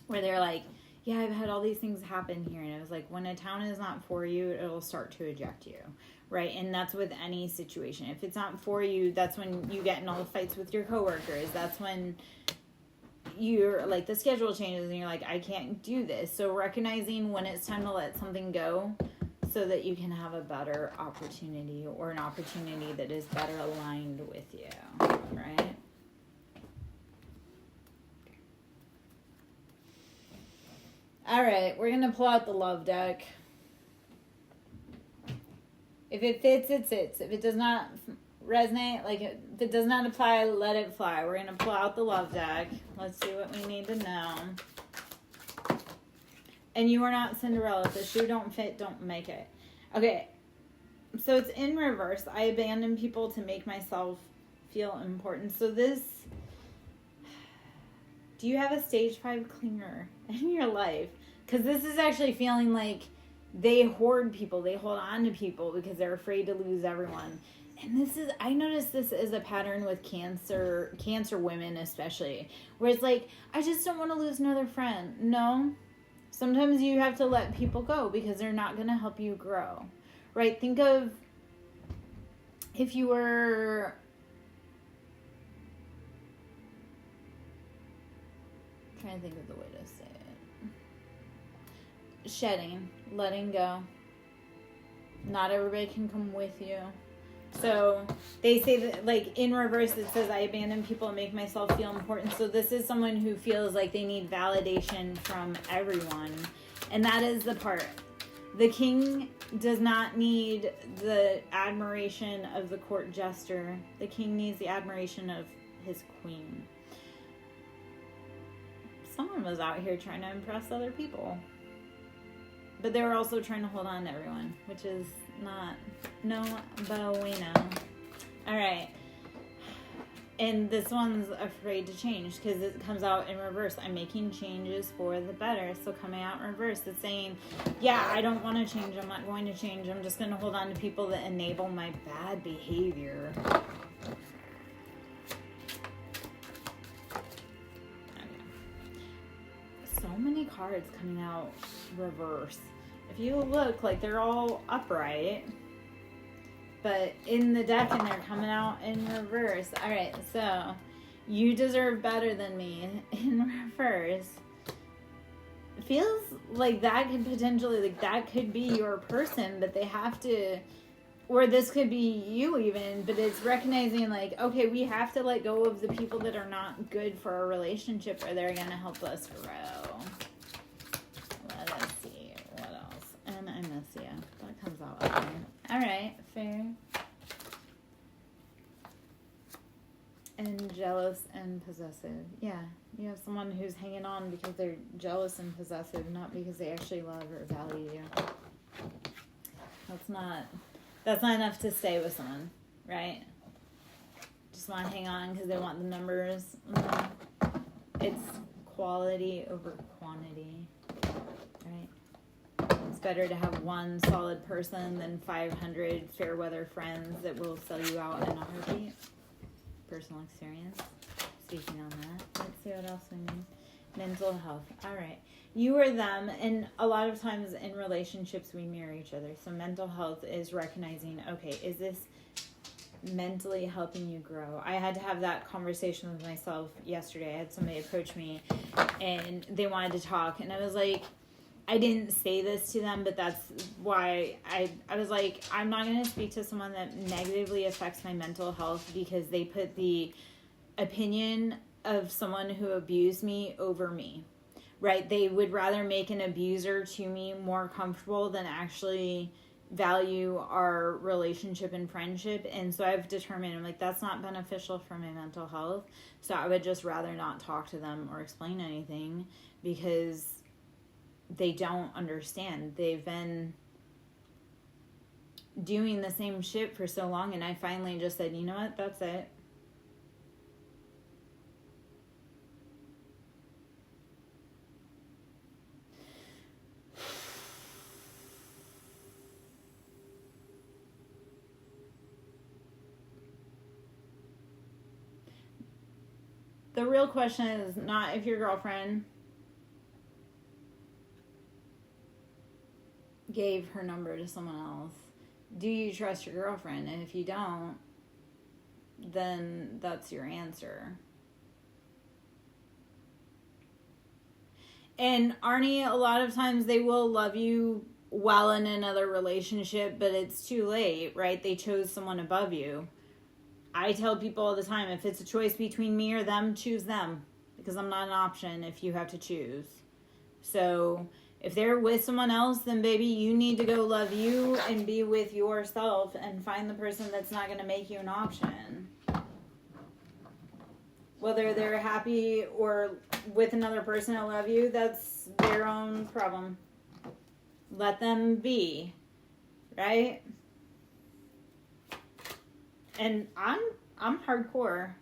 where they're like, yeah, I've had all these things happen here. And I was like, when a town is not for you, it'll start to eject you. Right? And that's with any situation. If it's not for you, that's when you get in all the fights with your coworkers. That's when you're like, the schedule changes and you're like, I can't do this. So recognizing when it's time to let something go so that you can have a better opportunity or an opportunity that is better aligned with you, right? All right, we're going to pull out the love deck. If it fits, it fits. If it does not resonate, like if it does not apply, let it fly. We're going to pull out the love deck. Let's see what we need to know. And you are not Cinderella. If the shoe don't fit, don't make it. Okay. So it's in reverse. I abandon people to make myself feel important. So this, do you have a stage 5 clinger in your life? Because this is actually feeling like they hoard people. They hold on to people because they're afraid to lose everyone. And this is, I noticed this as a pattern with cancer women especially, where it's like, I just don't want to lose another friend. No, sometimes you have to let people go because they're not going to help you grow, right? Think of if you were, I'm trying to think of the way to say it. Shedding, letting go. Not everybody can come with you. So they say that, like, in reverse, it says, I abandon people and make myself feel important. So this is someone who feels like they need validation from everyone. And that is the part. The king does not need the admiration of the court jester. The king needs the admiration of his queen. Someone was out here trying to impress other people. But they were also trying to hold on to everyone, which is no bueno. Alright. And this one's afraid to change because it comes out in reverse. I'm making changes for the better. So coming out in reverse, it's saying, yeah, I don't want to change. I'm not going to change. I'm just going to hold on to people that enable my bad behavior. So many cards coming out reverse. If you look, like, they're all upright, but in the deck, and they're coming out in reverse. All right, so you deserve better than me in reverse. It feels like that could potentially, like, that could be your person, but they have to, or this could be you even, but it's recognizing, like, okay, we have to let go of the people that are not good for our relationship, or they're going to help us grow. Let us see. What else? And I miss you. That comes out again. All right, fair. And jealous and possessive. Yeah, you have someone who's hanging on because they're jealous and possessive, not because they actually love or value you. That's not enough to stay with someone, right? Just want to hang on because they want the numbers. It's quality over quantity, right? It's better to have one solid person than 500 fair weather friends that will sell you out in a heartbeat. Personal experience. Speaking on that, let's see what else we need. Mental health. All right. You or them, and a lot of times in relationships we mirror each other. So mental health is recognizing, okay, is this mentally helping you grow? I had to have that conversation with myself yesterday. I had somebody approach me and they wanted to talk, and I was like, I didn't say this to them, but that's why I was like, I'm not going to speak to someone that negatively affects my mental health because they put the opinion of someone who abused me over me, right? They would rather make an abuser to me more comfortable than actually value our relationship and friendship. And so I've determined, I'm like, that's not beneficial for my mental health. So I would just rather not talk to them or explain anything because they don't understand. They've been doing the same shit for so long, and I finally just said, you know what, that's it. The real question is not if your girlfriend gave her number to someone else. Do you trust your girlfriend? And if you don't, then that's your answer. And Arnie, a lot of times they will love you while in another relationship, but it's too late, right? They chose someone above you. I tell people all the time, if it's a choice between me or them, choose them. Because I'm not an option if you have to choose. So if they're with someone else, then baby, you need to go love you and be with yourself and find the person that's not going to make you an option. Whether they're happy or with another person that love you, that's their own problem. Let them be, right? And I'm hardcore.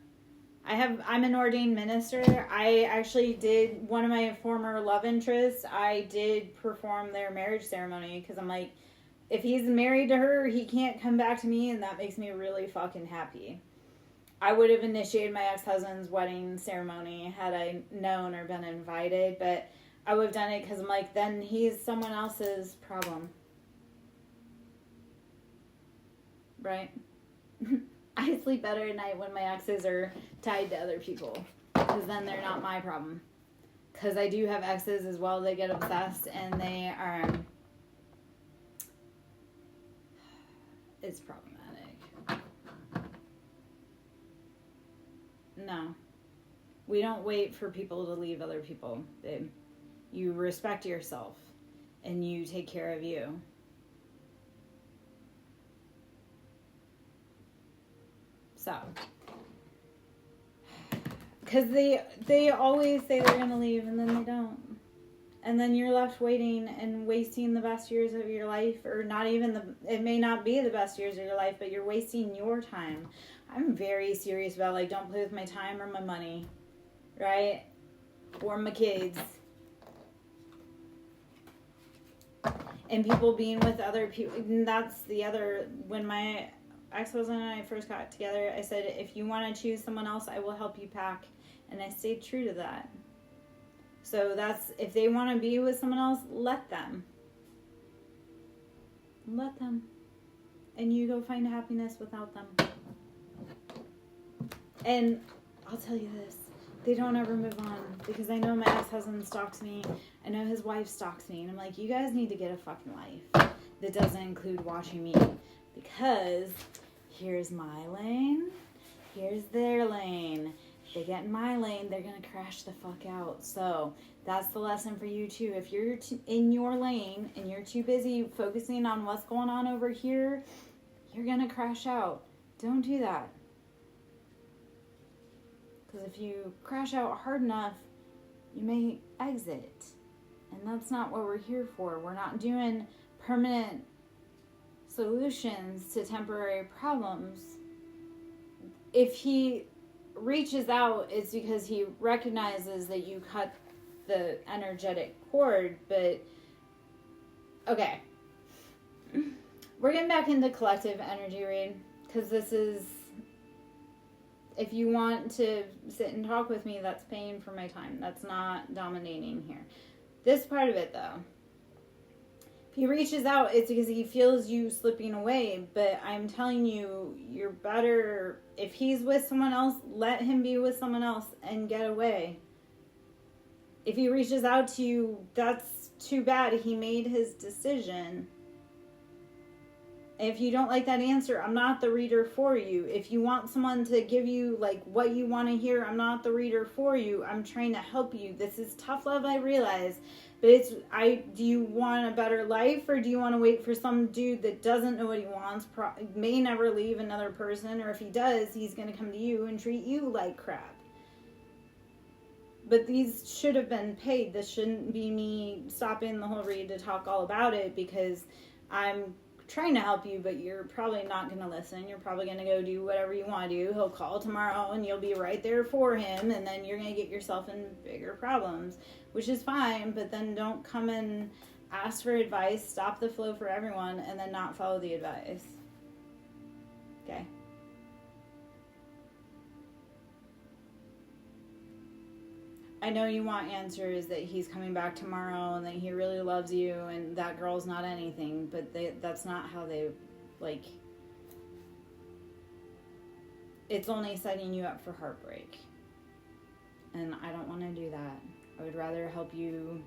I'm an ordained minister. I actually did, one of my former love interests, I did perform their marriage ceremony because I'm like, if he's married to her, he can't come back to me, and that makes me really fucking happy. I would have initiated my ex-husband's wedding ceremony had I known or been invited, but I would have done it because I'm like, then he's someone else's problem. Right? I sleep better at night when my exes are tied to other people because then they're not my problem. Because I do have exes as well. They get obsessed and they are... It's problematic. No. We don't wait for people to leave other people, babe. You respect yourself and you take care of you. So, because they always say they're going to leave and then they don't. And then you're left waiting and wasting the best years of your life, or not even it may not be the best years of your life, but you're wasting your time. I'm very serious about, like, don't play with my time or my money, right? Or my kids. And people being with other people, and that's the other, when my ex-husband and I first got together, I said, if you want to choose someone else, I will help you pack. And I stayed true to that. So that's, if they want to be with someone else, let them. Let them. And you go find happiness without them. And I'll tell you this, they don't ever move on, because I know my ex-husband stalks me. I know his wife stalks me. And I'm like, you guys need to get a fucking life that doesn't include watching me. Because here's my lane, here's their lane. They get in my lane, they're going to crash the fuck out. So that's the lesson for you too. If you're in your lane and you're too busy focusing on what's going on over here, you're going to crash out. Don't do that. Because if you crash out hard enough, you may exit. And that's not what we're here for. We're not doing permanent solutions to temporary problems. If he reaches out, it's because he recognizes that you cut the energetic cord. But okay, we're getting back into collective energy read, because this is, if you want to sit and talk with me, that's paying for my time. That's not dominating here. This part of it, though, if he reaches out, it's because he feels you slipping away. But I'm telling you, you're better, if he's with someone else, let him be with someone else and get away. If he reaches out to you, that's too bad. He made his decision. If you don't like that answer, I'm not the reader for you. If you want someone to give you, like, what you want to hear, I'm not the reader for you. I'm trying to help you. This is tough love, I realize. But do you want a better life, or do you want to wait for some dude that doesn't know what he wants, may never leave another person, or if he does, he's going to come to you and treat you like crap? But these should have been paid. This shouldn't be me stopping the whole read to talk all about it, because I'm trying to help you, but you're probably not going to listen. You're probably going to go do whatever you want to do. He'll call tomorrow and you'll be right there for him, and then you're going to get yourself in bigger problems, which is fine. But then don't come and ask for advice, stop the flow for everyone, and then not follow the advice. Okay? I know you want answers that he's coming back tomorrow and that he really loves you and that girl's not anything, but that's not how they, like, it's only setting you up for heartbreak. And I don't want to do that. I would rather help you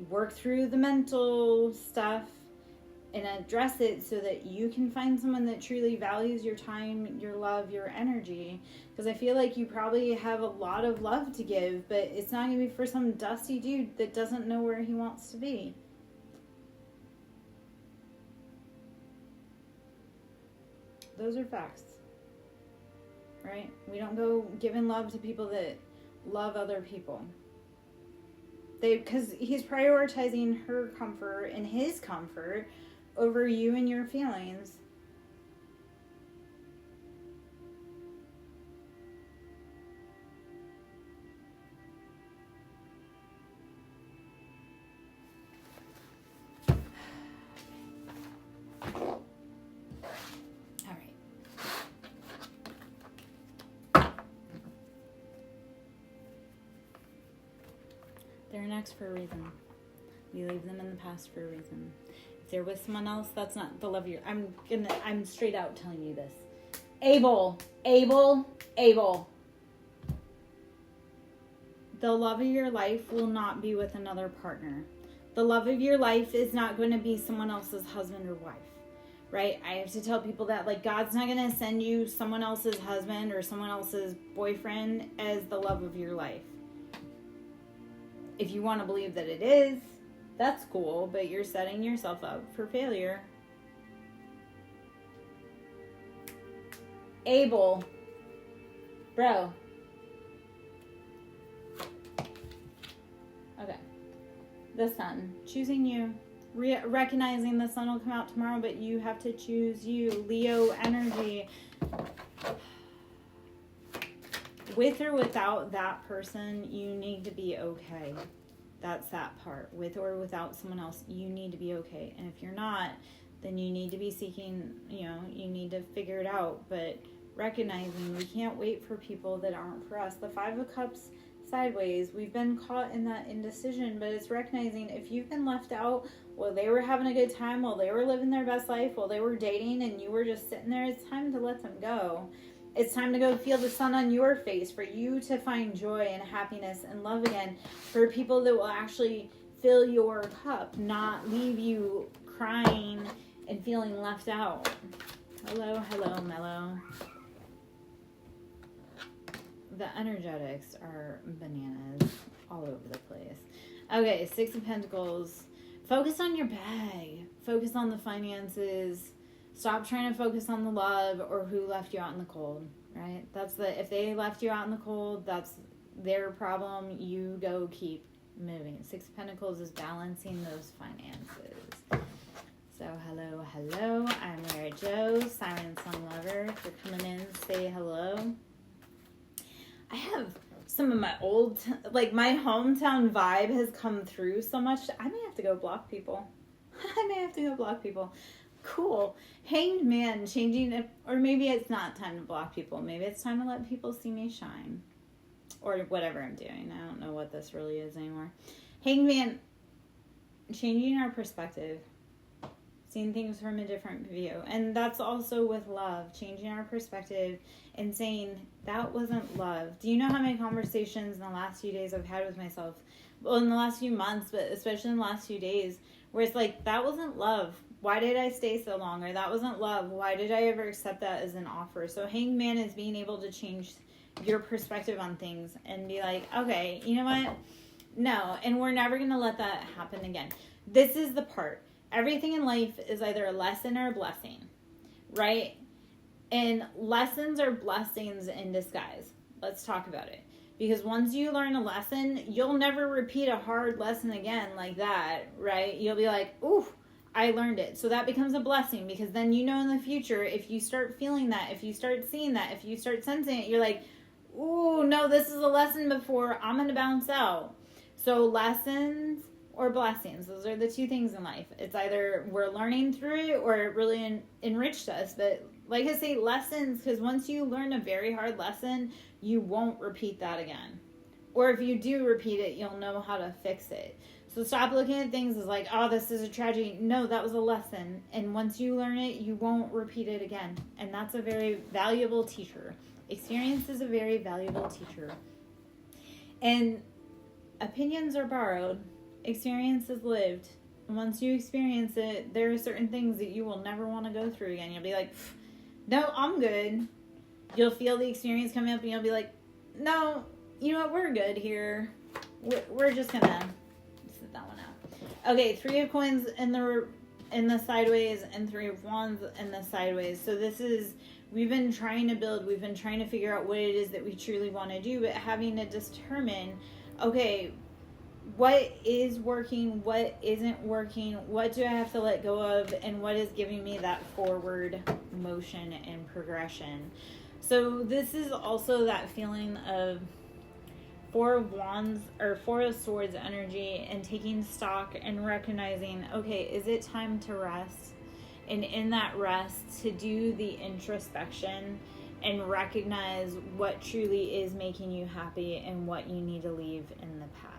work through the mental stuff and address it so that you can find someone that truly values your time, your love, your energy. Because I feel like you probably have a lot of love to give, but it's not going to be for some dusty dude that doesn't know where he wants to be. Those are facts. Right? We don't go giving love to people that love other people. Because he's prioritizing her comfort and his comfort over you and your feelings. All right. They're next for a reason. We leave them in the past for a reason. If they're with someone else, that's not the love of your... I'm straight out telling you this. Abel. The love of your life will not be with another partner. The love of your life is not going to be someone else's husband or wife. right? I have to tell people that, like, God's not going to send you someone else's husband or someone else's boyfriend as the love of your life. If you want to believe that it is, that's cool, but you're setting yourself up for failure. Abel. Bro. Okay. The sun. Choosing you. Recognizing the sun will come out tomorrow, but you have to choose you. Leo energy. With or without that person, you need to be okay. That's that part. With or without someone else, you need to be okay. And if you're not, then you need to be seeking, you need to figure it out. But recognizing we can't wait for people that aren't for us. The 5 of Cups sideways, we've been caught in that indecision, but it's recognizing if you've been left out while they were having a good time, while they were living their best life, while they were dating and you were just sitting there, it's time to let them go. It's time to go feel the sun on your face, for you to find joy and happiness and love again, for people that will actually fill your cup, not leave you crying and feeling left out. Hello, mellow. The energetics are bananas all over the place. Okay, 6 of Pentacles. Focus on your bag. Focus on the finances. Stop trying to focus on the love or who left you out in the cold, right? If they left you out in the cold, that's their problem. You go keep moving. 6 of Pentacles is balancing those finances. So, hello. I'm Lara Jo, Siren Song Lover. If you're coming in, say hello. I have some of my my hometown vibe has come through so much. I may have to go block people. Cool. Hanged Man changing it, or maybe it's not time to block people. Maybe it's time to let people see me shine. Or whatever I'm doing. I don't know what this really is anymore. Hanged Man, changing our perspective. Seeing things from a different view. And that's also with love. Changing our perspective and saying, that wasn't love. Do you know how many conversations in the last few days I've had with myself? Well, in the last few months, but especially in the last few days, where it's like, that wasn't love. Why did I stay so long? Or that wasn't love. Why did I ever accept that as an offer? So Hanged Man is being able to change your perspective on things and be like, okay, you know what? No, and we're never going to let that happen again. This is the part. Everything in life is either a lesson or a blessing, right? And lessons are blessings in disguise. Let's talk about it. Because once you learn a lesson, you'll never repeat a hard lesson again like that, right? You'll be like, ooh, I learned it. So that becomes a blessing, because then you know in the future, if you start feeling that, if you start seeing that, if you start sensing it, you're like, ooh, no, this is a lesson before, I'm going to bounce out. So lessons or blessings. Those are the two things in life. It's either we're learning through it or it really enriched us. But like I say, lessons, because once you learn a very hard lesson, you won't repeat that again. Or if you do repeat it, you'll know how to fix it. So stop looking at things as like, oh, this is a tragedy. No, that was a lesson. And once you learn it, you won't repeat it again. And that's a very valuable teacher. Experience is a very valuable teacher. And opinions are borrowed. Experience is lived. And once you experience it, there are certain things that you will never want to go through again. You'll be like, no, I'm good. You'll feel the experience coming up and you'll be like, no, you know what, we're good here. We're just going to sit that one out. Okay, 3 of Coins in the sideways and 3 of Wands in the sideways. So this is, we've been trying to build, we've been trying to figure out what it is that we truly want to do, but having to determine, okay, what is working, what isn't working, what do I have to let go of, and what is giving me that forward motion and progression. So this is also that feeling of 4 of Wands or 4 of Swords energy, and taking stock and recognizing, okay, is it time to rest? And in that rest, to do the introspection and recognize what truly is making you happy and what you need to leave in the past.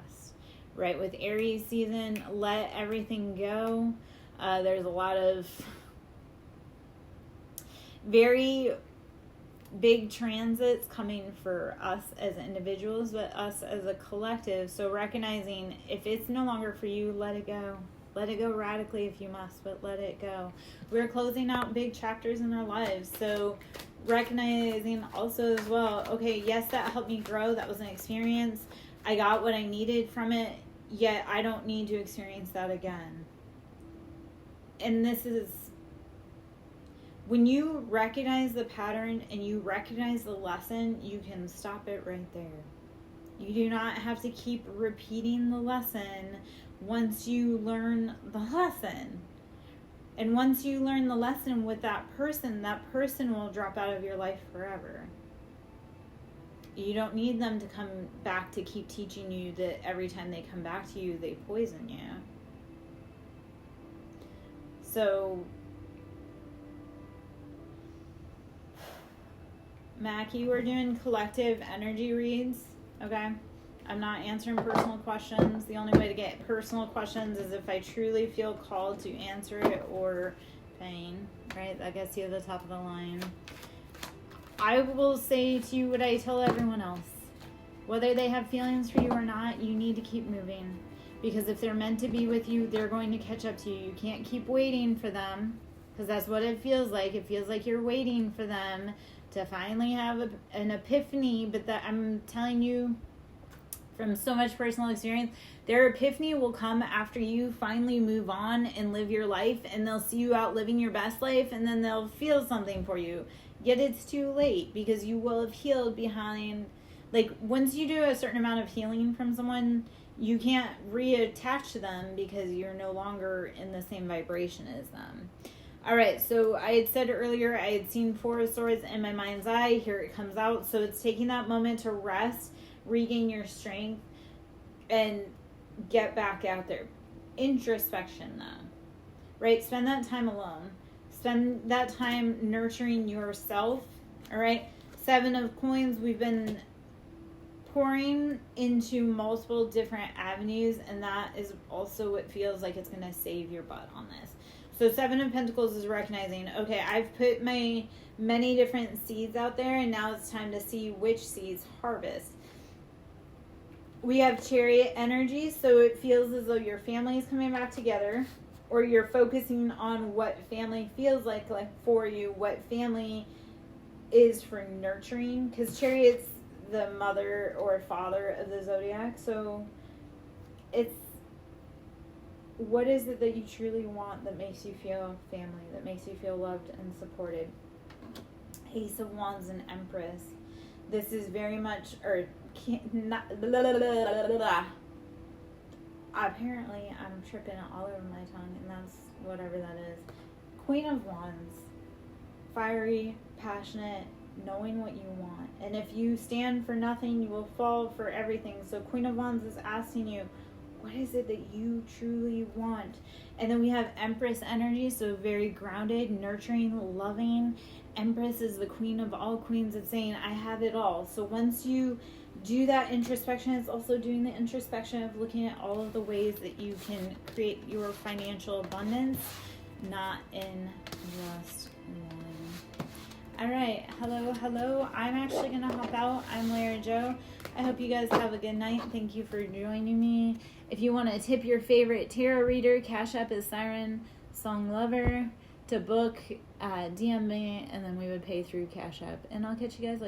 Right, with Aries season, let everything go. There's a lot of very big transits coming for us as individuals, but us as a collective. So recognizing if it's no longer for you, let it go. Let it go radically if you must, but let it go. We're closing out big chapters in our lives. So recognizing also as well, okay, yes, that helped me grow. That was an experience. I got what I needed from it, yet I don't need to experience that again. And this is, when you recognize the pattern and you recognize the lesson, you can stop it right there. You do not have to keep repeating the lesson once you learn the lesson. And once you learn the lesson with that person will drop out of your life forever. You don't need them to come back to keep teaching you that every time they come back to you, they poison you. So, Mackie, we're doing collective energy reads, okay? I'm not answering personal questions. The only way to get personal questions is if I truly feel called to answer it or pain, right? That gets you to the top of the line. I will say to you what I tell everyone else. Whether they have feelings for you or not, you need to keep moving. Because if they're meant to be with you, they're going to catch up to you. You can't keep waiting for them, because that's what it feels like. It feels like you're waiting for them to finally have an epiphany. But that, I'm telling you from so much personal experience, their epiphany will come after you finally move on and live your life, and they'll see you out living your best life, and then they'll feel something for you. Yet it's too late, because you will have healed behind, like, once you do a certain amount of healing from someone, you can't reattach to them because you're no longer in the same vibration as them. All right, so I had said earlier I had seen 4 of Swords in my mind's eye. Here it comes out. So it's taking that moment to rest, regain your strength, and get back out there. Introspection, though, right? Spend that time alone. Spend that time nurturing yourself, all right? 7 of Coins, we've been pouring into multiple different avenues, and that is also what feels like it's going to save your butt on this. So 7 of Pentacles is recognizing, okay, I've put my many different seeds out there, and now it's time to see which seeds harvest. We have Chariot energy, so it feels as though your family is coming back together, or you're focusing on what family feels like for you, what family is for nurturing, because Chariot's the mother or father of the zodiac. So it's, what is it that you truly want that makes you feel family, that makes you feel loved and supported? Ace of Wands and Empress. This is very much, or not, blah, blah, blah, blah, blah. Apparently I'm tripping all over my tongue, and that's whatever that is. Queen of Wands. Fiery, passionate, knowing what you want. And if you stand for nothing, you will fall for everything. So Queen of Wands is asking you, what is it that you truly want? And then we have Empress energy, so very grounded, nurturing, loving. Empress is the queen of all queens. It's saying, I have it all. So once you do that introspection, it's also doing the introspection of looking at all of the ways that you can create your financial abundance, not in just one. All right, hello. I'm actually going to hop out. I'm Lara Jo. I hope you guys have a good night. Thank you for joining me. If you want to tip your favorite tarot reader, Cash App is Siren Song Lover. To book, DM me, and then we would pay through Cash App. And I'll catch you guys later.